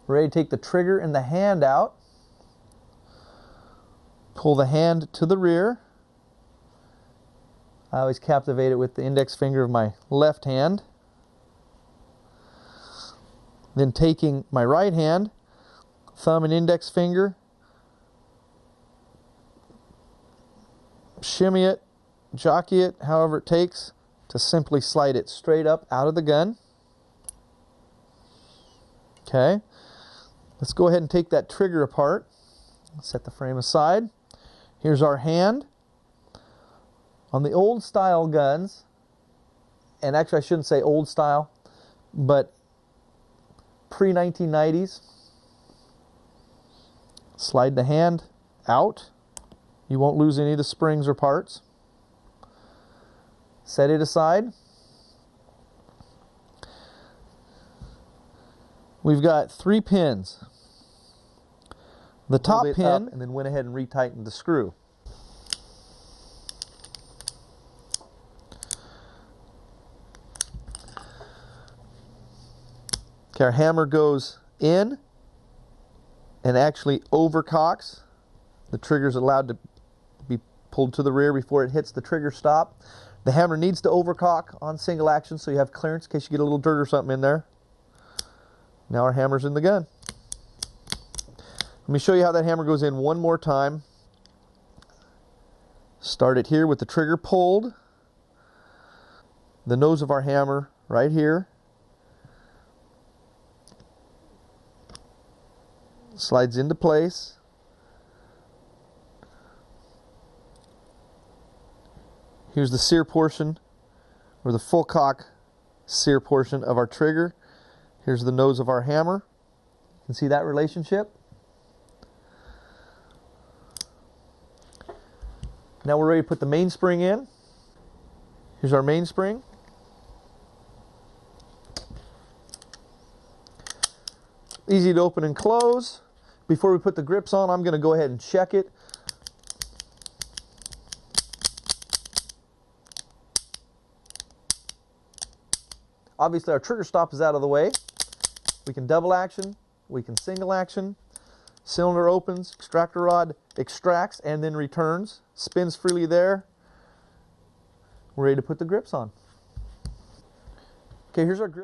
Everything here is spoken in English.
We're ready to take the trigger and the hand out. Pull the hand to the rear. I always captivate it with the index finger of my left hand. Then taking my right hand, thumb and index finger, shimmy it, jockey it, however it takes, to simply slide it straight up out of the gun. Okay, let's go ahead and take that trigger apart. Set the frame aside. Here's our hand. On the old style guns, and actually I shouldn't say old style, but pre-1990s, slide the hand out. You won't lose any of the springs or parts. Set it aside. We've got 3 pins. The top pin, and then went ahead and retightened the screw. Okay, our hammer goes in and actually overcocks. The trigger is allowed to be pulled to the rear before it hits the trigger stop. The hammer needs to overcock on single action so you have clearance in case you get a little dirt or something in there. Now our hammer's in the gun. Let me show you how that hammer goes in one more time. Start it here with the trigger pulled. The nose of our hammer right here. Slides into place. Here's the sear portion, or the full cock sear portion of our trigger. Here's the nose of our hammer. You can see that relationship. Now we're ready to put the mainspring in. Here's our mainspring. Easy to open and close. Before we put the grips on, I'm going to go ahead and check it. Obviously our trigger stop is out of the way. We can double action, we can single action. Cylinder opens, extractor rod extracts and then returns. Spins freely there. We're ready to put the grips on. Okay, here's our grip.